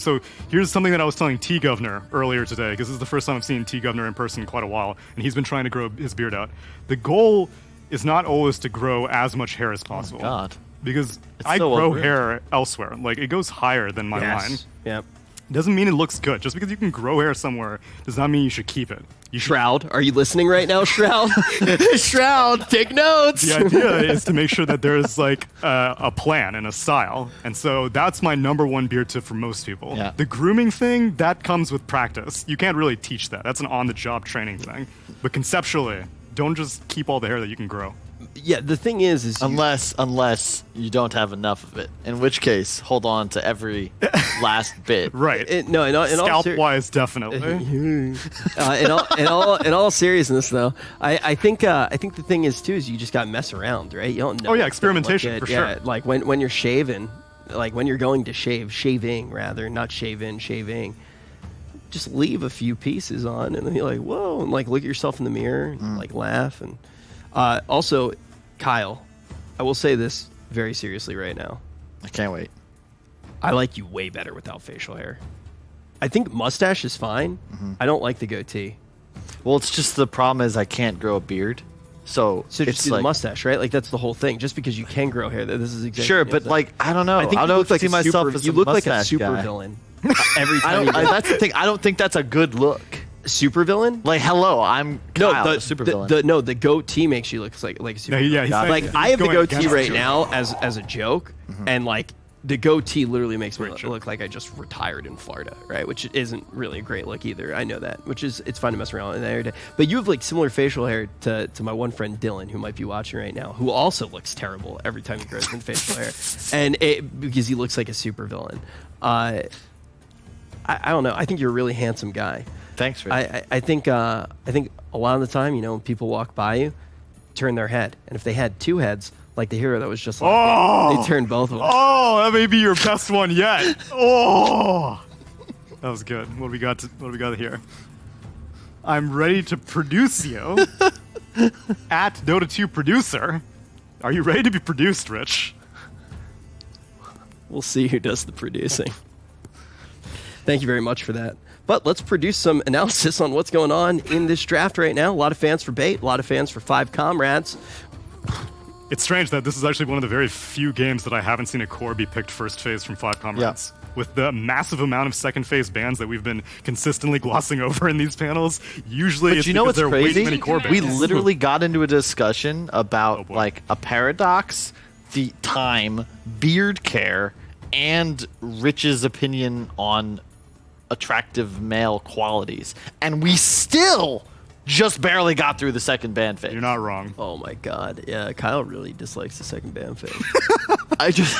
So here's something that I was telling T-Governor earlier today, because this is the first time I've seen T-Governor in person in quite a while, and he's been trying to grow his beard out. The goal is not always to grow as much hair as possible. Oh, God. Because It's I so grow unreal. hair elsewhere. Like, it goes higher than my line. Yep. Doesn't mean it looks good. Just because you can grow hair somewhere does not mean you should keep it. You should. Shroud, are you listening right now, Shroud? Shroud, take notes. The idea is to make sure that there's like a plan and a style. And so that's my #1 beard tip for most people. Yeah. The grooming thing, that comes with practice. You can't really teach that. That's an on-the-job training thing. But conceptually, don't just keep all the hair that you can grow. Yeah, the thing is Unless you don't have enough of it, in which case, hold on to every last bit. Right. in all Scalp-wise, definitely. in all seriousness, though, I think the thing is too is you just got to mess around, right? You don't know. Oh, yeah, what's gonna look experimentation, good. for Yeah, sure. like when you're shaving, like when you're going to shaving rather, not shaving. Just leave a few pieces on, and then you're like, whoa, and like look at yourself in the mirror, and like laugh, and also, Kyle, I will say this very seriously right now. I can't wait. I like you way better without facial hair. I think mustache is fine. I don't like the goatee. Well, it's just the problem is I can't grow a beard. So So it's just do like, the mustache, right? Like that's the whole thing. Just because you can grow hair, this is exactly sure, the but opposite. like I don't know. I think I you don't look like see a myself super, as you a look like a mustache super guy. villain. Every I time don't. you That's the thing. I don't think that's a good look. super villain. Like, hello, I'm Kyle, No, the super villain. the goatee makes you look like a super. Yeah, he's saying- like he's I have the going goatee against right you. now as a joke, and like the goatee literally makes me look like I just retired in Florida, right? Which isn't really a great look either. I know that. Which is it's fun to mess around with every day. But you have like similar facial hair to my one friend Dylan, who might be watching right now, who also looks terrible every time he grows in facial hair, and because he looks like a super villain. I don't know. I think you're a really handsome guy. Thanks, Rich. I think a lot of the time, you know, when people walk by you, turn their head, and if they had two heads, like the hero that was just like they turned both of them. Oh, that may be your best one yet. Oh, that was good. What do we got here? I'm ready to produce you at Dota 2 producer. Are you ready to be produced, Rich? We'll see who does the producing. Thank you very much for that. But let's produce some analysis on what's going on in this draft right now. A lot of fans for Bait, a lot of fans for 5Comrades. It's strange that this is actually one of the very few games that I haven't seen a core be picked first phase from 5Comrades. Yeah. With the massive amount of second phase bans that we've been consistently glossing over in these panels, usually it's you know because what's there are way crazy? too many core bans. We literally got into a discussion about boy. like a paradox, the time, beard care, and Rich's opinion on attractive male qualities, and we still just barely got through the second ban phase. You're not wrong. Oh my god. Yeah, Kyle really dislikes the second ban phase. I just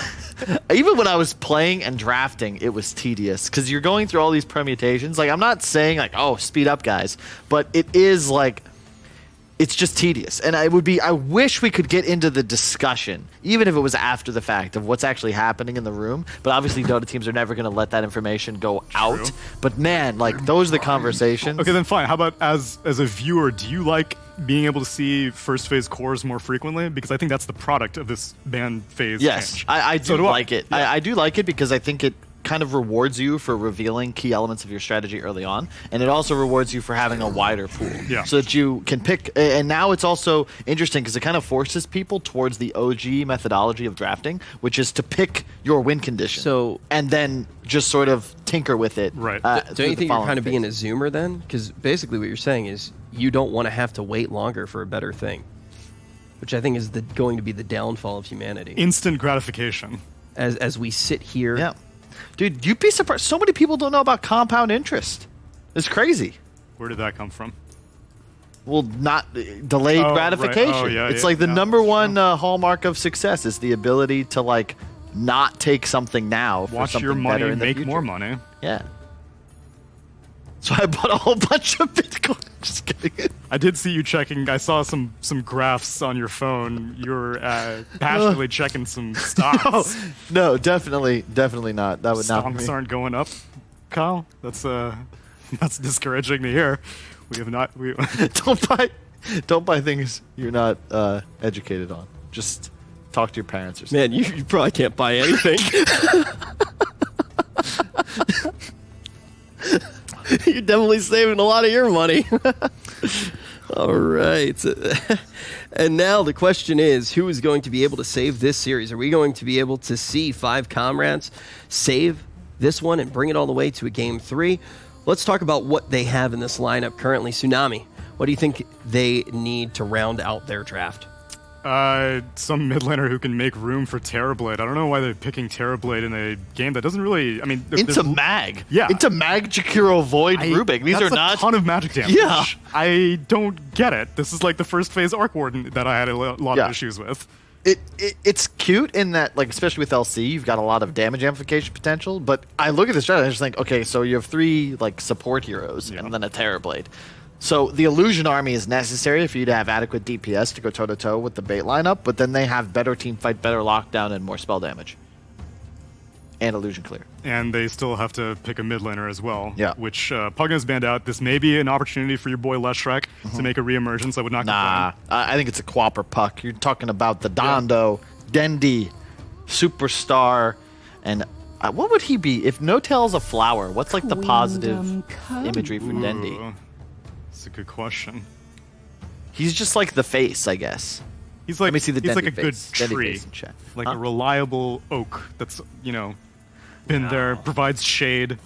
even when I was playing and drafting, it was tedious because you're going through all these permutations. Like, I'm not saying like, oh, speed up, guys, but it is like it's just tedious. And I wish we could get into the discussion, even if it was after the fact, of what's actually happening in the room. But obviously, Dota teams are never going to let that information go out. But man, like, those are the conversations. Okay, then fine. How about as a viewer, do you like being able to see first phase cores more frequently? Because I think that's the product of this ban phase Yes, change. I do So do I. like it. Yeah. I do like it because I think it kind of rewards you for revealing key elements of your strategy early on, and it also rewards you for having a wider pool, Yeah. so that you can pick. And now it's also interesting because it kind of forces people towards the OG methodology of drafting, which is to pick your win condition, and then just sort of tinker with it. Right. Don't you think you're kind of being a zoomer then? Because basically what you're saying is you don't want to have to wait longer for a better thing, which I think is going to be the downfall of humanity. Instant gratification. As we sit here. Yeah. Dude, you'd be surprised. So many people don't know about compound interest. It's crazy. Where did that come from? Well, not delayed Oh, gratification. right. Oh, yeah, it's yeah, like the yeah, number that's one hallmark of success is the ability to like not take something now for Watch something your money better in the make future. more money. Yeah. So I bought a whole bunch of Bitcoin. Just kidding. I did see you checking. I saw some graphs on your phone. You're passionately checking some stocks. No, definitely not. That would not be Stonks me. aren't going up, Kyle. That's discouraging to hear. We have not. Don't buy things you're not educated on. Just talk to your parents or something. Man, you probably can't buy anything. You're definitely saving a lot of your money. All right. And now the question is, who is going to be able to save this series? Are we going to be able to see 5Comrades save this one and bring it all the way to a Game 3? Let's talk about what they have in this lineup currently. Tsunami, what do you think they need to round out their draft? Some mid laner who can make room for Terrorblade. I don't know why they're picking Terrorblade in a game that doesn't really. I mean, Into Mag. Yeah. Into Mag, Jakiro, Void, Rubik. These that's are not a ton of magic damage. Yeah. I don't get it. This is like the first phase Arc Warden that I had a lot of issues with. It's cute in that, like, especially with LC, you've got a lot of damage amplification potential. But I look at this strategy and I just think, okay, so you have 3 like support heroes and then a Terrorblade. So the Illusion Army is necessary for you to have adequate DPS to go toe-to-toe with the bait lineup, but then they have better team fight, better lockdown, and more spell damage. And Illusion Clear. And they still have to pick a mid laner as well. Yeah. Which Pugna's banned out. This may be an opportunity for your boy Leshreck to make a reemergence. I would not Nah, I think it's a Quap or Puck. You're talking about the Dondo, Dendi, Superstar, and what would he be? If No-Tail's a flower, what's like the positive imagery for Dendi? Ooh, that's a good question. He's just like the face, I guess. He's like, Let me see the he's like a Dendi good face. Dendi tree. face in chat. Like Huh? a reliable oak that's, been there, provides shade.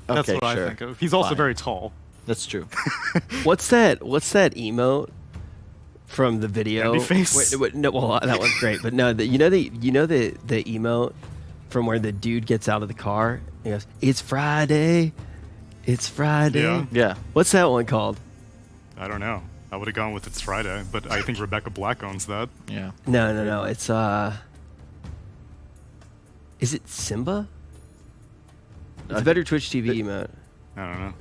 That's Okay, what sure. I think of. He's also Fine. very tall. That's true. What's that emote from the video? Happy face? Wait, no, well, that one's great, but no, you know the emote from where the dude gets out of the car and he goes, "It's Friday, it's Friday." Yeah. Yeah. What's that one called? I don't know. I would have gone with It's Friday, but I think Rebecca Black owns that. Yeah. No. It's is it Simba? It's a better Twitch TV emote. I don't know.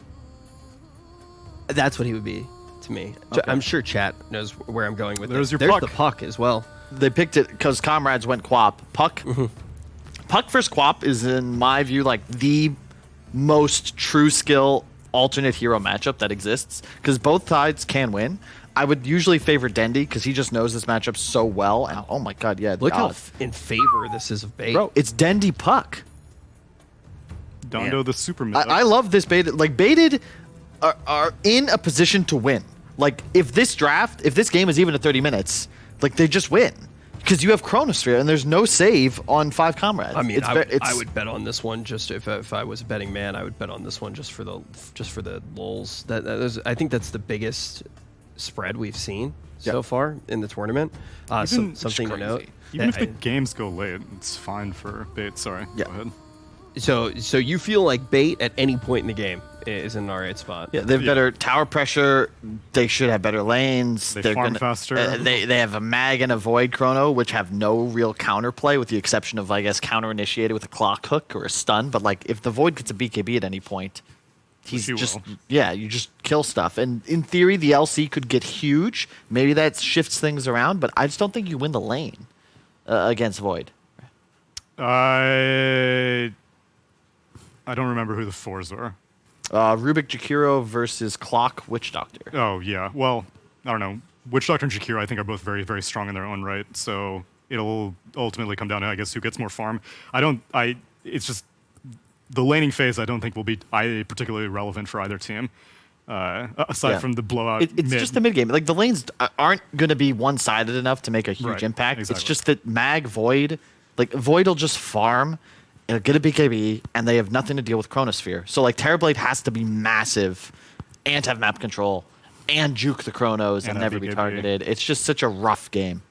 That's what he would be to me. Okay. I'm sure chat knows where I'm going with There's this. your There's puck. the puck as well. They picked it because Comrades went Quap. Puck. Puck versus Quap is, in my view, like the most true skill alternate hero matchup that exists because both sides can win. I would usually favor Dendi because he just knows this matchup so well. And oh my god, yeah. Look how in favor this is of bait. Bro, it's Dendi Puck. Dondo the super mid. I love this baited. Like, baited are in a position to win. Like, if this game is even at 30 minutes, like, they just win. Because you have Chronosphere and there's no save on 5Comrades. I mean, it's I would bet on this one just if I was a betting man. I would bet on this one just for the lulz. I think that's the biggest spread we've seen so far in the tournament. Something to note. Even if the games go late, it's fine for bait. Sorry. Yeah. Go ahead. So you feel like bait at any point in the game is in an R8 spot. Yeah, they have better tower pressure. They should have better lanes. They farm faster. They have a mag and a void chrono, which have no real counterplay, with the exception of, I guess, counter initiated with a clock hook or a stun. But like, if the void gets a BKB at any point, he's just you just kill stuff. And in theory, the LC could get huge. Maybe that shifts things around, but I just don't think you win the lane against void. I don't remember who the fours are. Rubik Jakiro versus Clock Witch Doctor. Oh, yeah. Well, I don't know. Witch Doctor and Jakiro, I think, are both very, very strong in their own right. So it'll ultimately come down to, I guess, who gets more farm. It's just the laning phase, I don't think will be particularly relevant for either team. Aside from the blowout It's mid. just the mid game. Like, the lanes aren't going to be one-sided enough to make a huge Right, impact. exactly. It's just that Mag, Void, like, Void will just farm, it'll get a BKB, and they have nothing to deal with Chronosphere. So, like, Terrorblade has to be massive and have map control and juke the Chronos and never be BKB. targeted. It's just such a rough game.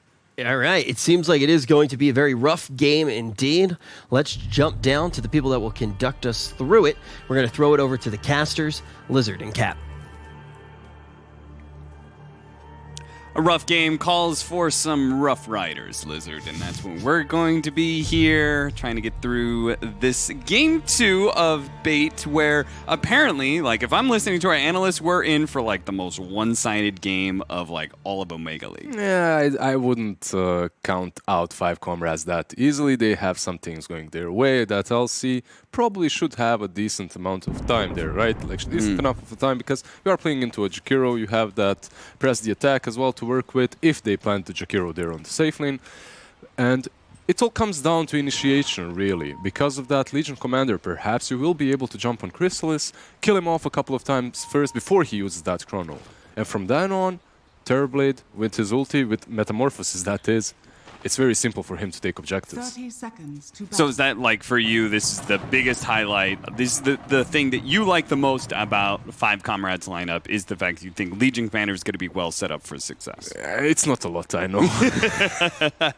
All right. It seems like it is going to be a very rough game indeed. Let's jump down to the people that will conduct us through it. We're going to throw it over to the casters, Lizard and Cap. A rough game calls for some rough riders, Lizard, and that's when we're going to be here trying to get through this game 2 of bait, where apparently, like, if I'm listening to our analysts, we're in for like the most one-sided game of like all of Omega League. Yeah, I wouldn't count out 5Comrades that easily. They have some things going their way. That LC probably should have a decent amount of time there, right? Like, decent enough of a time, because you are playing into a Jakiro. You have that press the attack as well to work with if they plan to Jakiro there on the safe lane. And it all comes down to initiation, really. Because of that, Legion Commander, perhaps you will be able to jump on Chrysalis, kill him off a couple of times first before he uses that Chrono. And from then on, Terrorblade, with his ulti, with Metamorphosis that is, it's very simple for him to take objectives. 30 seconds to So is that like for you, this is the biggest highlight, this is the thing that you like the most about 5Comrades lineup is the fact that you think Legion Commander is going to be well set up for success? It's not a lot, I know.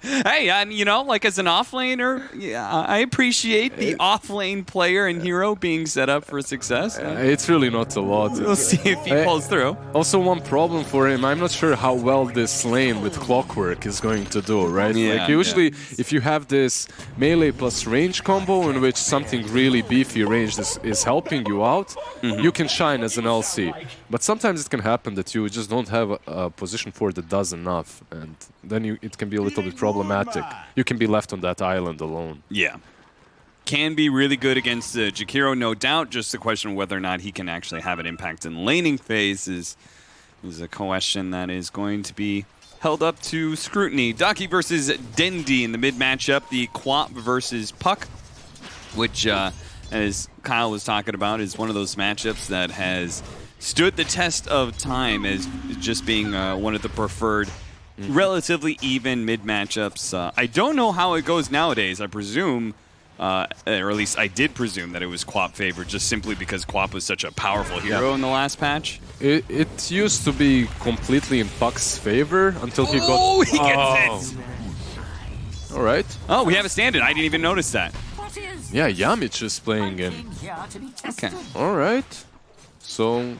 Hey, and you know, like as an offlaner, yeah, I appreciate the offlane player and hero being set up for success. It's really not a lot. We'll see if he pulls through. Also, one problem for him, I'm not sure how well this lane with Clockwork is going to do, right? Yeah, like usually, if you have this melee plus range combo in which something really beefy ranged is helping you out, you can shine as an LC. But sometimes it can happen that you just don't have a position for that does enough, and then it can be a little bit problematic. You can be left on that island alone. Yeah. Can be really good against Jakiro, no doubt. Just the question of whether or not he can actually have an impact in laning phase is a question that is going to be held up to scrutiny. Daki versus Dendi in the mid matchup. The Quap versus Puck, which, as Kyle was talking about, is one of those matchups that has stood the test of time as just being one of the preferred, relatively even mid matchups. I don't know how it goes nowadays. I presume, or at least I did presume that it was Quap favored just simply because Quap was such a powerful hero in the last patch. It used to be completely in Puck's favor until he got... Oh, he gets it! All right. Oh, we have a stand-in. I didn't even notice that. Yeah, Yamich is playing in. Okay. All right. So,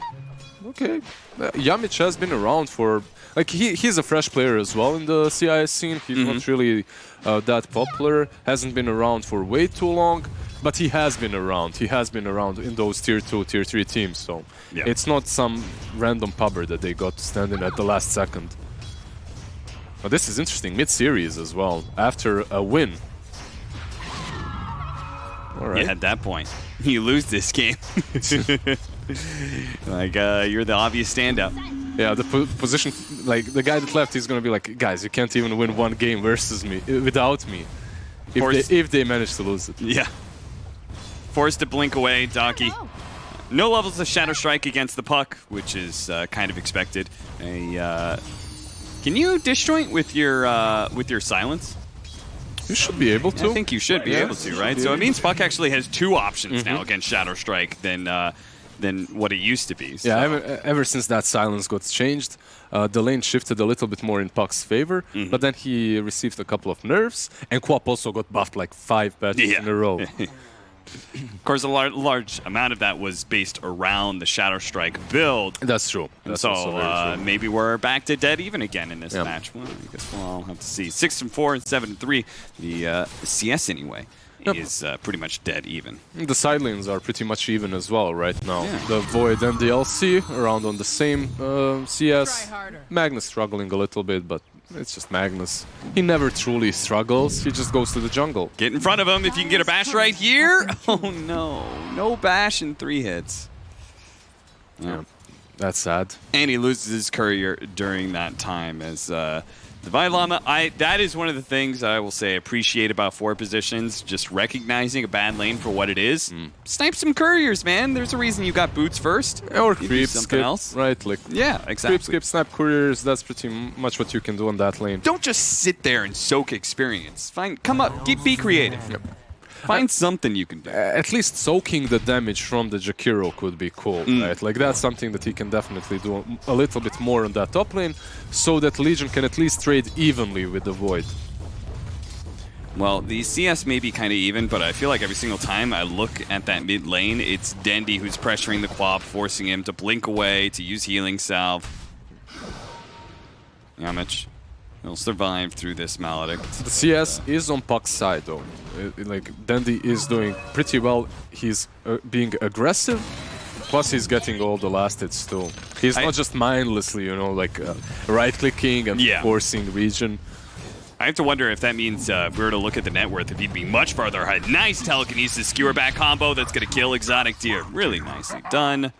okay. Yamich has been around for... Like, he's a fresh player as well in the CIS scene. He's not really that popular. Hasn't been around for way too long. But he has been around. He has been around in those Tier 2, Tier 3 teams. So, it's not some random pubber that they got to stand in at the last second. But this is interesting. Mid-series as well. After a win. All right. Yeah, at that point, you lose this game. Like, you're the obvious standout. Yeah, the position, like, the guy that left, he's going to be like, guys, you can't even win one game versus me, without me, if they manage to lose it. Yeah. Forced to blink away, Daki. No levels of Shadow Strike against the Puck, which is kind of expected. Can you disjoint with your silence? You should be able to. I think you should be able to, right? So it means Puck actually has two options now against Shadow Strike than what it used to be. So. Yeah, ever since that silence got changed, the lane shifted a little bit more in Puck's favor, but then he received a couple of nerfs, and Quap also got buffed like 5 patches in a row. Of course, a large amount of that was based around the Shadow Strike build. That's true. That's also very true. Maybe we're back to dead even again in this match. Well, I guess we'll all have to see. 6-4 and 7-3. The CS anyway is pretty much dead even. The side lanes are pretty much even as well right now. The Void and the LC around on the same CS. Magnus struggling a little bit, but it's just Magnus. He never truly struggles. He just goes to the jungle. Get in front of him if you can get a bash right here. Oh no. No bash in 3 hits. Yeah, that's sad. And he loses his courier during that time as the Vailama. That is one of the things I will say appreciate about 4 positions, just recognizing a bad lane for what it is. Snipe some couriers, man. There's a reason you got boots first. Or You creep, something skip, else. right? Like, Yeah, exactly. creep, skip, snipe couriers, that's pretty much what you can do on that lane. Don't just sit there and soak experience. Come up, be creative. Find something you can do. At least soaking the damage from the Jakiro could be cool, right? Like, that's something that he can definitely do a little bit more on that top lane, so that Legion can at least trade evenly with the Void. Well, the CS may be kind of even, but I feel like every single time I look at that mid lane, it's Dendi who's pressuring the Quap, forcing him to blink away, to use Healing Salve. Yamich, he'll survive through this Maledict. The CS is on Puck's side, though. Like, Dendi is doing pretty well. He's being aggressive, plus he's getting all the last hits too. He's not just mindlessly, you know, like right-clicking and forcing region. I have to wonder if that means if we were to look at the net worth, if he'd be much farther ahead. Nice telekinesis skewer back combo that's going to kill Exotic Deer. Really nicely done.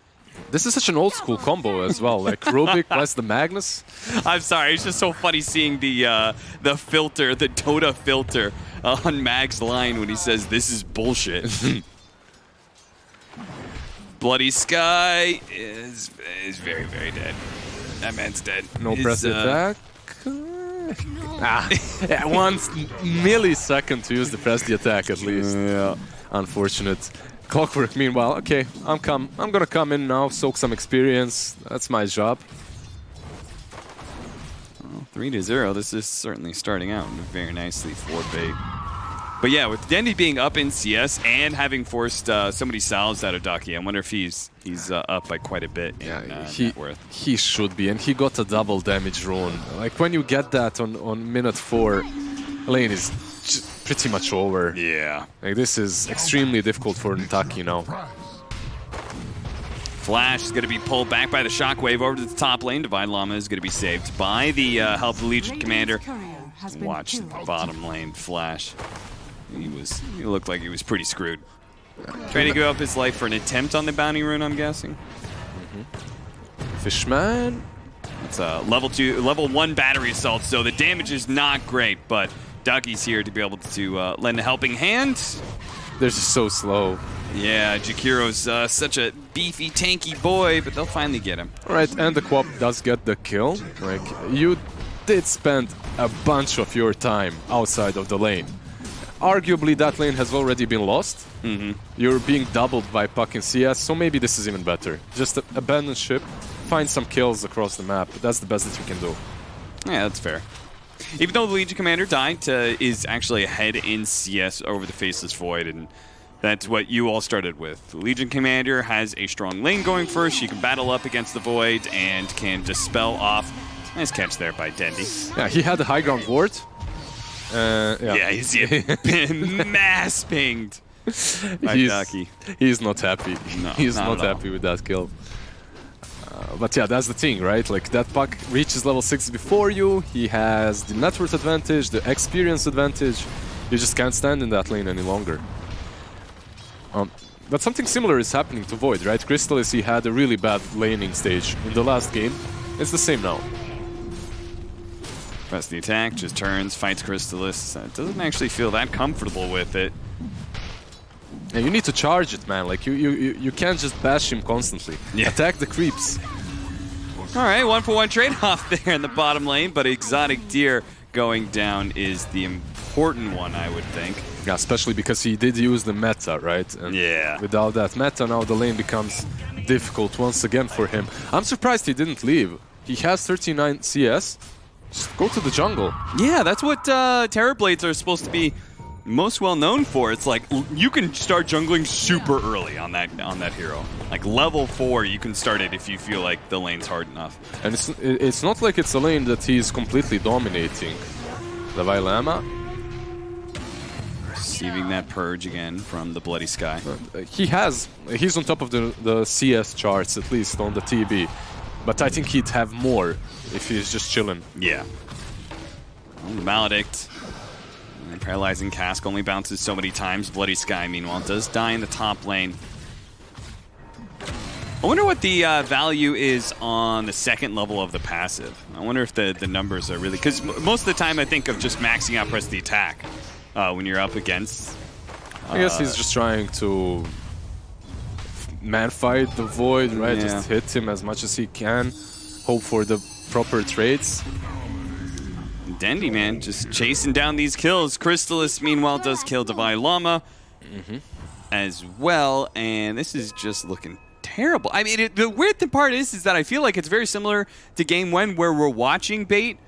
This is such an old school combo as well. Like Rubik plus the Magnus. I'm sorry, it's just so funny seeing the filter, the Dota filter on Mag's line when he says this is bullshit. Bloody Sky is very, very dead. That man's dead. No press attack. Yeah, 1 millisecond to use the press the attack at least. Yeah. Unfortunate. Clockwork, meanwhile, okay, I'm gonna come in now, soak some experience. That's my job. Well, 3-0. This is certainly starting out very nicely for Bait. But yeah, with Dendy being up in CS and having forced so many salves out of Ducky, I wonder if he's up by quite a bit in net worth. He should be, and he got a double damage rune. Like when you get that on minute 4, lane is pretty much over. Yeah. Like this is extremely difficult for Nitaki now. Flash is going to be pulled back by the Shockwave over to the top lane. Divine Llama is going to be saved by the help of the Legion Commander. Watch the bottom lane Flash. He looked like he was pretty screwed. Trying to give up his life for an attempt on the bounty rune, I'm guessing. Fishman. It's a level 1 battery assault, so the damage is not great, but Ducky's here to be able to lend a helping hand. They're just so slow. Yeah, Jakiro's such a beefy, tanky boy, but they'll finally get him. All right, and the co-op does get the kill. Like, you did spend a bunch of your time outside of the lane. Arguably, that lane has already been lost. You're being doubled by Puck in CS, so maybe this is even better. Just abandon ship, find some kills across the map. That's the best that you can do. Yeah, that's fair. Even though the Legion Commander died, is actually ahead in CS over the Faceless Void, and that's what you all started with. The Legion Commander has a strong lane going first. She can battle up against the Void and can dispel off. Nice catch there by Dendy. Yeah, he had the high ground ward. Yeah, he's been mass pinged by Ducky. He's not happy. No, he's not happy with that kill. But yeah, that's the thing, right? Like, that Puck reaches level 6 before you. He has the net worth advantage, the experience advantage. You just can't stand in that lane any longer. But something similar is happening to Void, right? Crystallis, he had a really bad laning stage in the last game. It's the same now. Press the attack, just turns, fights Crystallis. Doesn't actually feel that comfortable with it. Yeah, you need to charge it, man. Like, you can't just bash him constantly. Yeah. Attack the creeps. All right, 1-for-1 trade-off there in the bottom lane, but Exotic Deer going down is the important one, I would think. Yeah, especially because he did use the meta, right? And yeah. Without that meta, now the lane becomes difficult once again for him. I'm surprised he didn't leave. He has 39 CS. Just go to the jungle. Yeah, that's what Terrorblades are supposed to be most well known for. It's like you can start jungling super early on that hero. Like level 4, you can start it if you feel like the lane's hard enough. And it's not like it's a lane that he's completely dominating. The Vailama. Receiving that purge again from the Bloody Sky. He's on top of the CS charts, at least on the TB. But I think he'd have more if he's just chilling. Yeah. Well, the Maledict. And Paralyzing Cask only bounces so many times. Bloody Sky, meanwhile, does die in the top lane. I wonder what the value is on the second level of the passive. I wonder if the numbers are really... Because most of the time I think of just maxing out press the attack when you're up against... I guess he's just trying to man fight the Void, right? Yeah. Just hit him as much as he can. Hope for the proper trades. Dendy, man, just chasing down these kills. Crystallis, meanwhile, does kill Divine Llama as well, and this is just looking terrible. I mean, the weird part is that I feel like it's very similar to Game 1 where we're watching Bait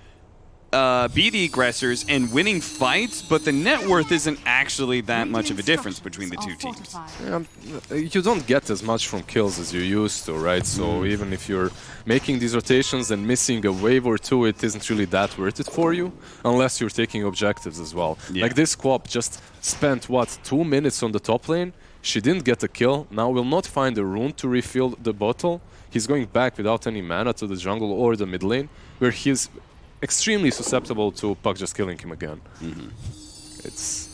be the aggressors and winning fights, but the net worth isn't actually that much of a difference between the two teams. You don't get as much from kills as you used to, right? So even if you're making these rotations and missing a wave or two, it isn't really that worth it for you, unless you're taking objectives as well. Yeah. Like this co-op just spent, what, 2 minutes on the top lane? She didn't get a kill, now will not find a rune to refill the bottle. He's going back without any mana to the jungle or the mid lane, where he's extremely susceptible to Puck just killing him again. It's...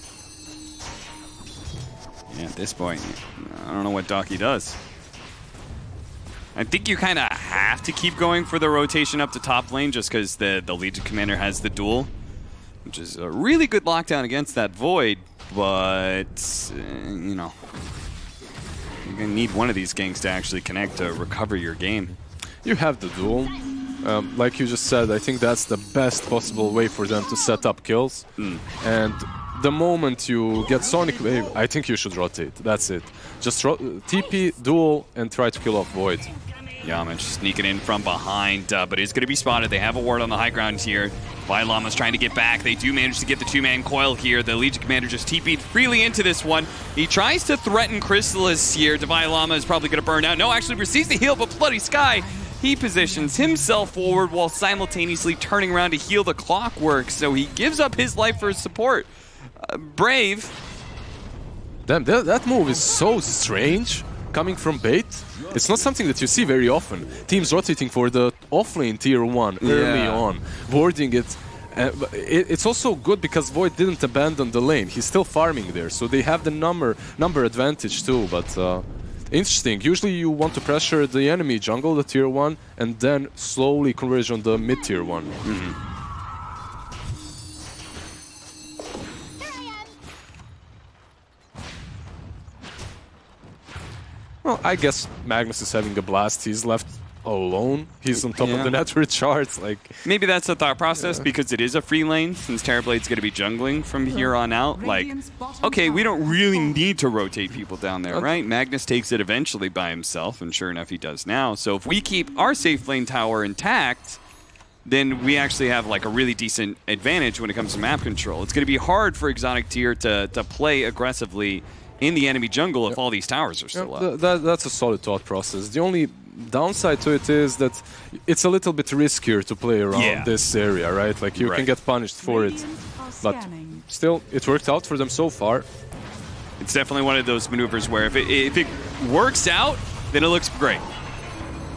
Yeah, at this point, I don't know what Docky does. I think you kind of have to keep going for the rotation up to top lane just because the Legion Commander has the duel, which is a really good lockdown against that Void, but, you know, you're going to need one of these ganks to actually connect to recover your game. You have the duel. Like you just said, I think that's the best possible way for them to set up kills. And the moment you get Sonic Wave, I think you should rotate. That's it. Just TP, duel, and try to kill off Void. Yamich sneaking in from behind, but is going to be spotted. They have a ward on the high ground here. Llama's trying to get back. They do manage to get the two-man coil here. The Legion Commander just TP'd freely into this one. He tries to threaten Chrysalis here. Llama is probably going to burn out. No, actually receives the heal, but Bloody Sky, he positions himself forward while simultaneously turning around to heal the Clockwork. So he gives up his life for his support. Brave. Damn, that move is so strange coming from Bait. It's not something that you see very often. Teams rotating for the offlane tier 1 early on, warding it. It's also good because Void didn't abandon the lane. He's still farming there, so they have the number advantage too. But interesting. Usually you want to pressure the enemy jungle, the tier 1, and then slowly converge on the mid tier 1. Well, I guess Magnus is having a blast. He's left alone. He's on top of the network charts. Like, maybe that's the thought process because it is a free lane since Terrorblade's going to be jungling from here on out. Like, okay, we don't really need to rotate people down there, right? Magnus takes it eventually by himself, and sure enough, he does now. So if we keep our safe lane tower intact, then we actually have like a really decent advantage when it comes to map control. It's going to be hard for Exotic Tier to play aggressively in the enemy jungle if all these towers are still up. That's a solid thought process. The only downside to it is that it's a little bit riskier to play around this area, right? Like you can get punished for it. But still, it worked out for them so far. It's definitely one of those maneuvers where if it works out, then it looks great.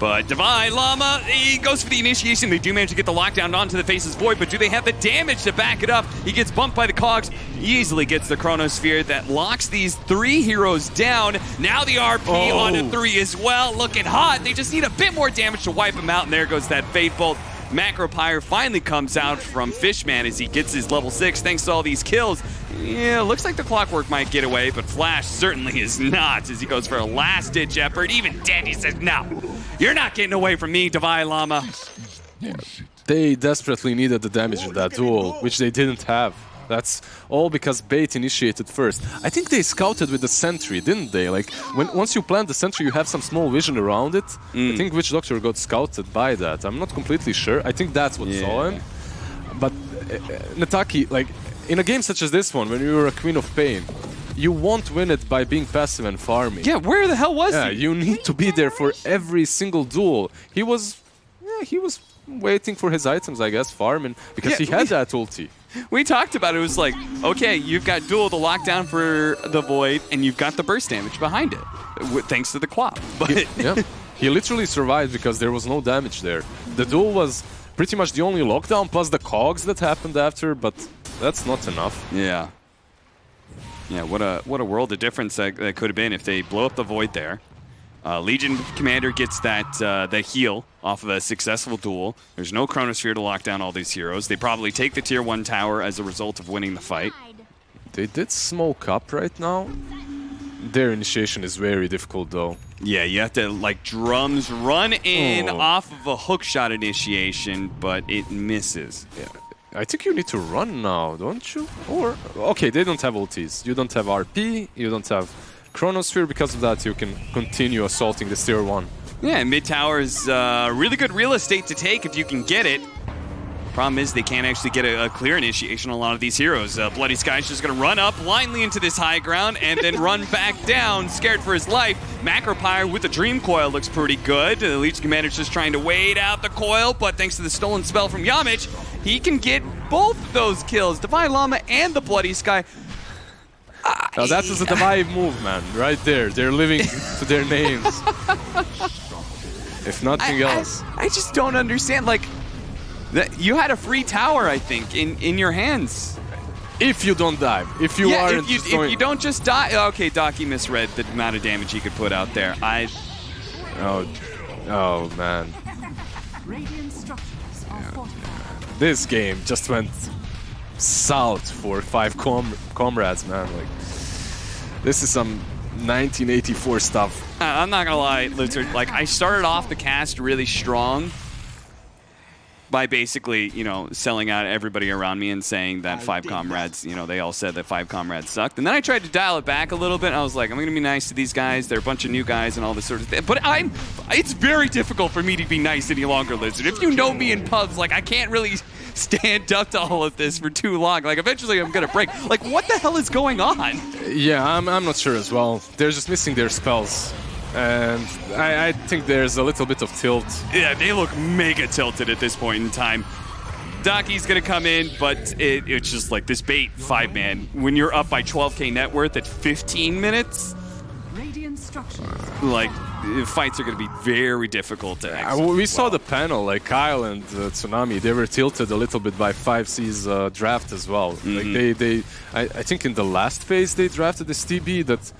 But Llama, he goes for the initiation. They do manage to get the lockdown onto the Faceless Void, but do they have the damage to back it up? He gets bumped by the cogs. He easily gets the Chronosphere that locks these 3 heroes down. Now the RP onto 3 as well. Looking hot. They just need a bit more damage to wipe him out, and there goes that Fate Bolt. Macropyre finally comes out from Fishman as he gets his level 6 thanks to all these kills. Yeah, looks like the Clockwork might get away, but Flash certainly is not as he goes for a last-ditch effort. Even dead, he says, no, you're not getting away from me, Llama. They desperately needed the damage in that duel, which they didn't have. That's all because Bait initiated first. I think they scouted with the sentry, didn't they? Like, once you plant the sentry, you have some small vision around it. I think Witch Doctor got scouted by that. I'm not completely sure. I think that's what saw him. But Nataki, like, in a game such as this one, when you're a Queen of Pain, you won't win it by being passive and farming. Yeah, where the hell was he? You need to be there for every single duel. He was waiting for his items, I guess, farming, because he had that ulti. We talked about it. It was like, okay, you've got duel to lock down for the Void, and you've got the burst damage behind it, thanks to the Quap. But he literally survived because there was no damage there. The duel was pretty much the only lockdown, plus the cogs that happened after, but that's not enough. Yeah, what a world of difference that could have been if they blow up the Void there. Legion Commander gets that heal off of a successful duel. There's no Chronosphere to lock down all these heroes. They probably take the tier 1 tower as a result of winning the fight. They did smoke up right now. Their initiation is very difficult though. Yeah, you have to like drums run in off of a hookshot initiation, but it misses. Yeah. I think you need to run now, don't you? Or okay, they don't have ultis. You don't have RP, you don't have Chronosphere. Because of that, you can continue assaulting the tier 1. Yeah, mid tower is really good real estate to take if you can get it. Problem is they can't actually get a clear initiation on a lot of these heroes. Bloody Sky's just going to run up blindly into this high ground and then run back down, scared for his life. Macropyre with the Dream Coil looks pretty good. The Legion Commander's just trying to wait out the coil, but thanks to the stolen spell from Yamich, he can get both those kills. Divine Llama and the Bloody Sky. Now that was a Divive move, man, right there. They're living to their names. If nothing else. I just don't understand, like, you had a free tower, I think, in your hands. If you don't dive. If you aren't if you don't just die. Okay, Docky misread the amount of damage he could put out there. Oh man, Radiant structures are fortified. this game just went south for 5Comrades, man. Like, this is some 1984 stuff. I'm not gonna lie, Lizard. Like, I started off the cast really strong by basically, you know, selling out everybody around me and saying that 5Comrades, you know, they all said that 5Comrades sucked. And then I tried to dial it back a little bit. And I was like, I'm gonna be nice to these guys. They're a bunch of new guys and all this sort of thing. But it's very difficult for me to be nice any longer, Lizard. If you know me in pubs, like, I can't really stand up to all of this for too long. Like, eventually I'm gonna break. Like, what the hell is going on? Yeah, I'm not sure as well. They're just missing their spells. And I think there's a little bit of tilt. Yeah, they look mega tilted at this point in time. Daki's gonna come in, but it's just like this bait 5-man. When you're up by 12k net worth at 15 minutes, Radiant structures. like, fights are gonna be very difficult to execute. We saw the panel, like Kyle and Tsunami, they were tilted a little bit by 5C's draft as well. Like I think in the last phase they drafted this TB that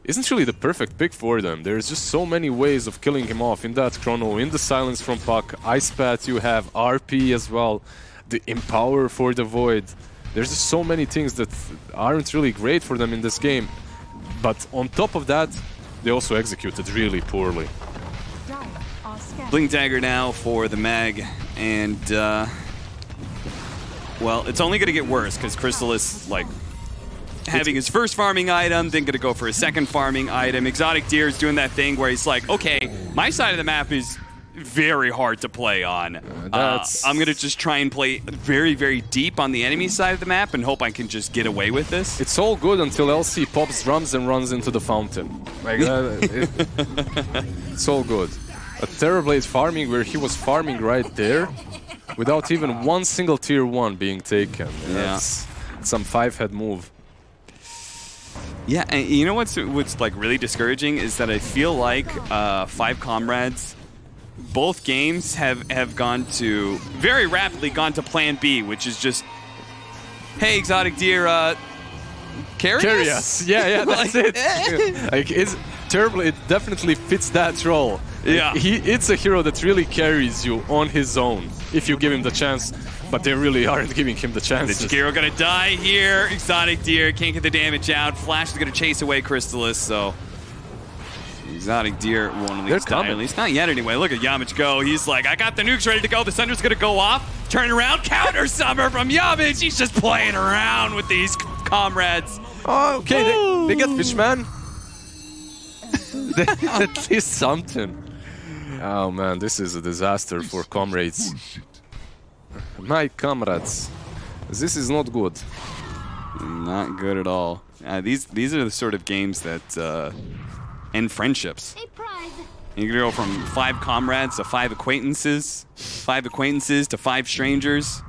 isn't really the perfect pick for them. There's just so many ways of killing him off in that chrono, in the silence from Puck, Ice Path, you have RP as well, the Empower for the Void. There's just so many things that aren't really great for them in this game. But on top of that, they also executed really poorly. Dire are scattered. Blink Dagger now for the Mag, and well, it's only gonna get worse because Crystallis, like, having his first farming item, then gonna go for a second farming item. Exotic Deer is doing that thing where he's like, okay, my side of the map is very hard to play on. I'm gonna just try and play very, very deep on the enemy side of the map and hope I can just get away with this. It's all good until LC pops drums and runs into the fountain. Like it's all good. A Terrorblade farming where he was farming right there without even one single tier 1 being taken. Yeah. That's some 5-head move. Yeah, and you know what's like really discouraging is that I feel like 5Comrades, both games have gone to, very rapidly gone to plan B, which is just, hey, Exotic Deer, carry us? Yeah, that's it. Like, it's terrible. It definitely fits that role. Yeah. It's a hero that really carries you on his own if you give him the chance, but they really aren't giving him the chance. The Jakiro gonna die here. Exotic Deer can't get the damage out. Flash is gonna chase away Crystallis, so Exotic Deer won't at least die. At least not yet anyway. Look at Yamich go. He's like, I got the nukes ready to go. The Thunder's gonna go off. Turn around, counter summer from Yamich. He's just playing around with these comrades. Oh, okay, they get Fishman. At least something. Oh man, this is a disaster for comrades. My comrades, this is not good. Not good at all. These are the sort of games that end friendships. You can go from 5 comrades to 5 acquaintances, 5 acquaintances to 5 strangers.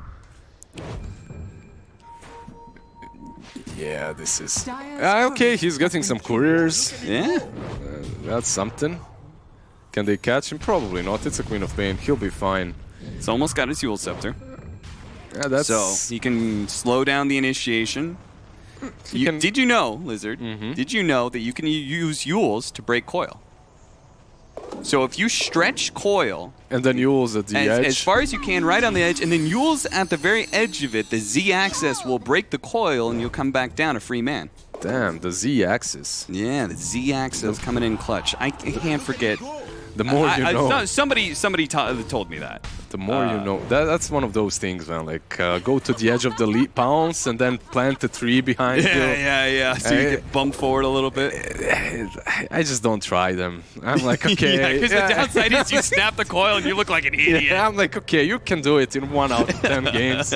Yeah, this is... okay, he's getting some couriers. Yeah. That's something. Can they catch him? Probably not. It's a Queen of Pain. He'll be fine. It's almost got his Yule Scepter. Yeah, that's... So he can slow down the initiation. Did you know, Lizard, did you know that you can use Yules to break coil? So if you stretch coil... And then Yules at the edge. As far as you can, right on the edge, and then Yules at the very edge of it, the Z-axis will break the coil and you'll come back down a free man. Damn, the Z-axis. Yeah, the Z-axis coming in clutch. I can't forget. The more you know. Somebody told me that. The more you know. That's one of those things, man. Like, go to the edge of the pounce and then plant a tree behind you. Yeah. So you get bumped forward a little bit. I just don't try them. I'm like, okay. Yeah, because the downside is you snap the coil and you look like an idiot. Yeah, I'm like, okay, you can do it in 1 out of 10 games.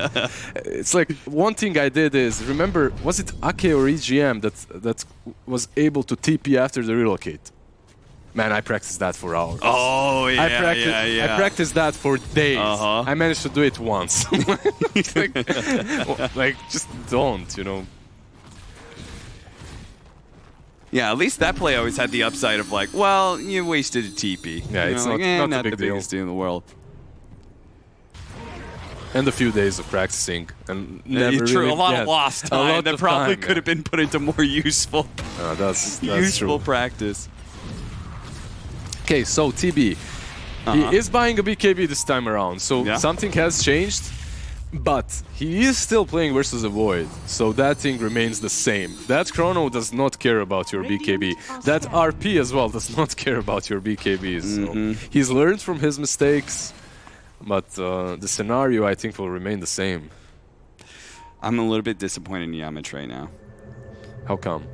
It's like, one thing I did is, remember, was it Ake or EGM that was able to TP after the relocate? Man, I practiced that for hours. Oh, yeah, I practiced that for days. I managed to do it once. like, just don't, you know. Yeah, at least that play always had the upside of like, well, you wasted a TP. Yeah, it's not the big deal. biggest deal in the world. And a few days of practicing, and never true, really, a lot of lost time that probably could have been put into more useful, that's useful true. practice. Okay, so TB, He is buying a BKB this time around, so something has changed. But he is still playing versus a Void, so that thing remains the same. That Chrono does not care about your BKB. That RP as well does not care about your BKBs. So he's learned from his mistakes, but the scenario, I think, will remain the same. I'm a little bit disappointed in Yamich right now. How come?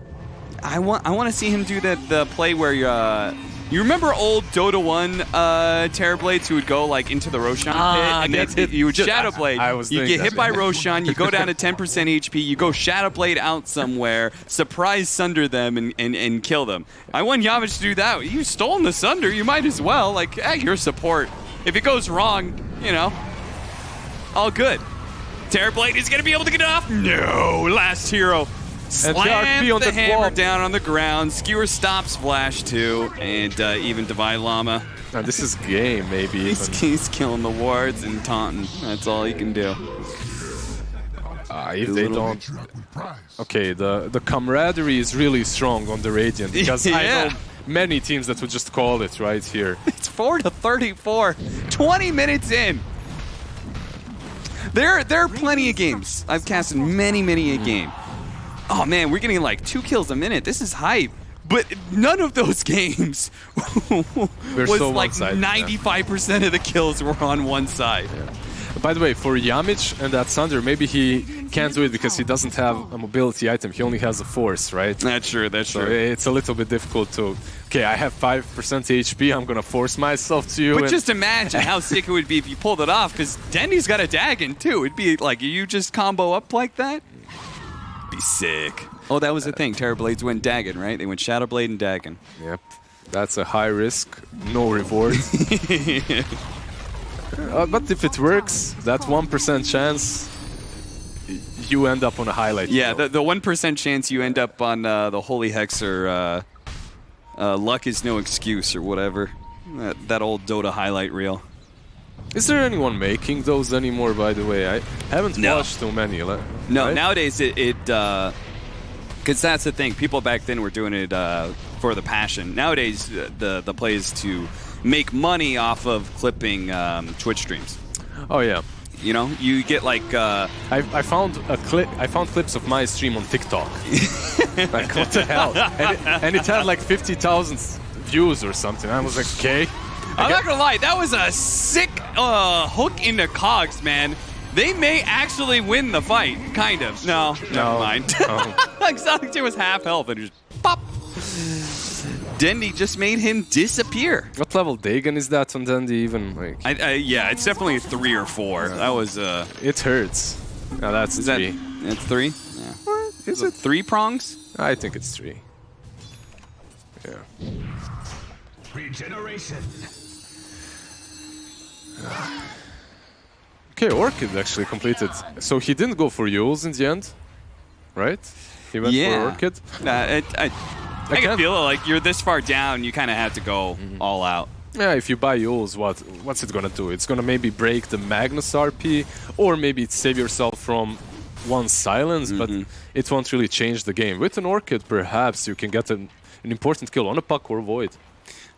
I want to see him do the play where you remember old Dota 1 Terrorblades who would go like into the Roshan pit and then you would Shadow Blade. You get hit by Roshan, you go down to 10% HP, you go Shadow Blade out somewhere, surprise Sunder them and kill them. I want Yamich to do that. You've stolen the Sunder, you might as well. Like, your support. If it goes wrong, you know, all good. Terrorblade is going to be able to get it off. No, last hero. Slams the hammer down on the ground. Skewer stops Flash too, and even Divine Llama. Now this is game, maybe. He's killing the wards and taunting. That's all he can do. If they don't... Okay, the camaraderie is really strong on the Radiant, because I know many teams that would just call it right here. It's 4-34. 20 minutes in. There are plenty of games. I've casted many a game. Oh man, we're getting like 2 kills a minute. This is hype. But none of those games was so like 95% of the kills were on one side. Yeah. By the way, for Yamich and that Sunder, maybe he can't do it because he doesn't have a mobility item. He only has a force, right? That's true, that's so true. It's a little bit difficult to... Okay, I have 5% HP, I'm gonna force myself to you. But just imagine how sick it would be if you pulled it off, because Dendy's got a Dagon too. It'd be like, you just combo up like that? Be sick. Oh, that was the thing. Terrorblades went Dagon, right? They went Shadow Blade and Dagon. Yep. That's a high risk, no reward. But if it works, that 1% chance, you end up on a highlight. Yeah, the 1% chance you end up on the Holy Hexer, luck is no excuse or whatever. That old Dota highlight reel. Is there anyone making those anymore, by the way? I haven't watched too many. No, right? Nowadays because that's the thing. People back then were doing it for the passion. Nowadays, the play is to make money off of clipping Twitch streams. Oh yeah. You know, you get like I found a clip. I found clips of my stream on TikTok. Like what the hell? And it had like 50,000 views or something. I was like, okay. I'm not gonna lie, that was a sick hook into Cogs, man. They may actually win the fight, kind of. No, never mind. Exotic 2 was half health and just pop. Dendy just made him disappear. What level Dagon is that on Dendy even? Like, yeah, it's definitely 3 or 4. That was it hurts. No, that's 3. It's 3? Yeah. What? Is it 3 prongs? I think it's 3. Yeah. Regeneration. Okay, Orchid actually completed. So he didn't go for Yules in the end, right? He went for Orchid. I can feel it, like you're this far down, you kind of have to go all out. Yeah, if you buy Yules, what's it gonna do? It's gonna maybe break the Magnus RP, or maybe save yourself from one silence, but it won't really change the game. With an Orchid, perhaps you can get an important kill on a Puck or Void.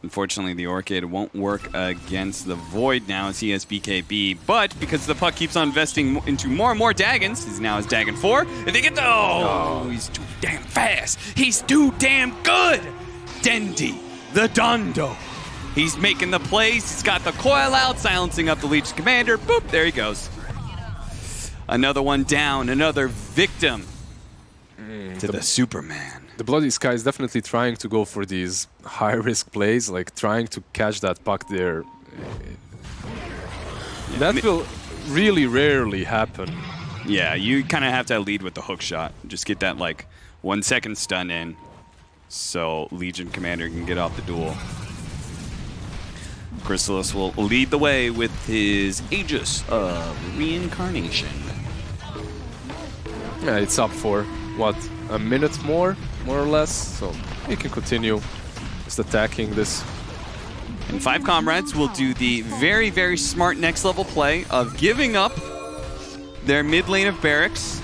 Unfortunately, the Orchid won't work against the Void now as he has BKB, but because the Puck keeps on investing into more and more Dagons, he's now has Dagon 4. If they get the... Oh, he's too damn fast. He's too damn good. Dendy, the Dondo. He's making the plays. He's got the coil out, silencing up the Legion Commander. Boop, there he goes. Another one down, another victim to the Superman. The Bloody Sky is definitely trying to go for these high-risk plays, like trying to catch that puck there. That will really rarely happen. Yeah, you kind of have to lead with the hook shot. Just get that, like, 1 second stun in so Legion Commander can get off the duel. Chrysalis will lead the way with his Aegis of Reincarnation. Yeah, it's up for, what, a minute more or less? So he can continue just attacking this. And 5Comrades will do the very, very smart next level play of giving up their mid lane of barracks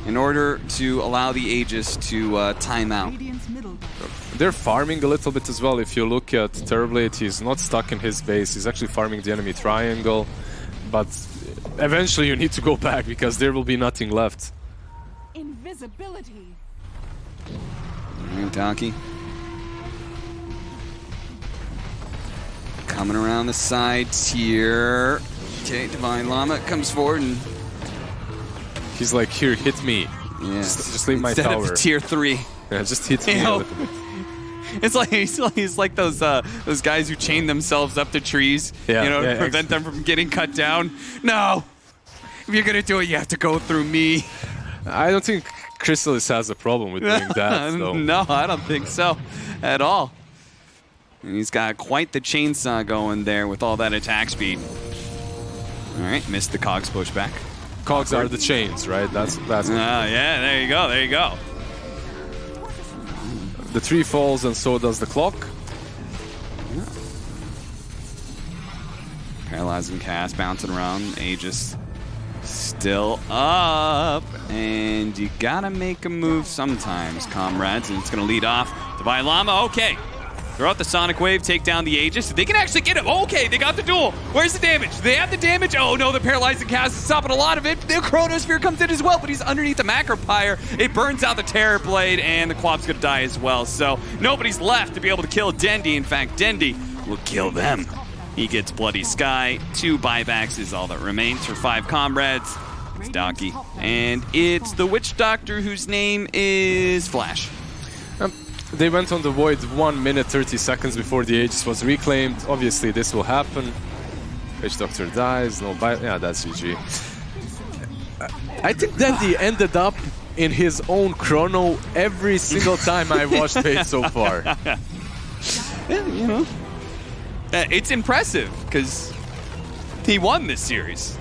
in order to allow the Aegis to time out. Radiant's middle. they're farming a little bit as well. If you look at Terrorblade, he's not stuck in his base. He's actually farming the enemy triangle. But eventually you need to go back because there will be nothing left. Invisibility. Taki. Coming around the sides here. Okay, Divine Llama comes forward and he's like, here, hit me. yeah, Just leave my instead tower. of tier 3. Yeah, just hit me You a know, little bit. It's like he's like those guys who chain themselves up to trees, Yeah, you know, yeah, to prevent them from getting cut down. No, if you're gonna do it, you have to go through me. I don't think Chrysalis has a problem with doing that, though. No, I don't think so at all. And he's got quite the chainsaw going there with all that attack speed. All right, missed the cogs pushback. Cogs are the chains, right? That's Yeah, there you go, there you go. the tree falls and so does the clock. Paralyzing cast, bouncing around. Aegis still up. And you gotta make a move sometimes, comrades. And it's gonna lead off Divine Llama. Okay. Throw out the Sonic Wave, take down the Aegis. They can actually get him. Okay, they got the duel. Where's the damage? They have the damage. Oh no, the Paralyzing Cast is stopping a lot of it. The Chronosphere comes in as well, but he's underneath the Macro Pyre. It burns out the Terror Blade, and the Quap's gonna die as well. So nobody's left to be able to kill Dendi. In fact, Dendi will kill them. He gets Bloody Sky. 2 buybacks is all that remains for 5Comrades. It's Daki. And it's the Witch Doctor whose name is Flash. They went on the Void 1 minute 30 seconds before the Aegis was reclaimed. Obviously, this will happen. Witch Doctor dies. No buy. Yeah, that's GG. I think that he ended up in his own chrono every single time I watched Bait so far. Yeah, you know. It's impressive because he won this series.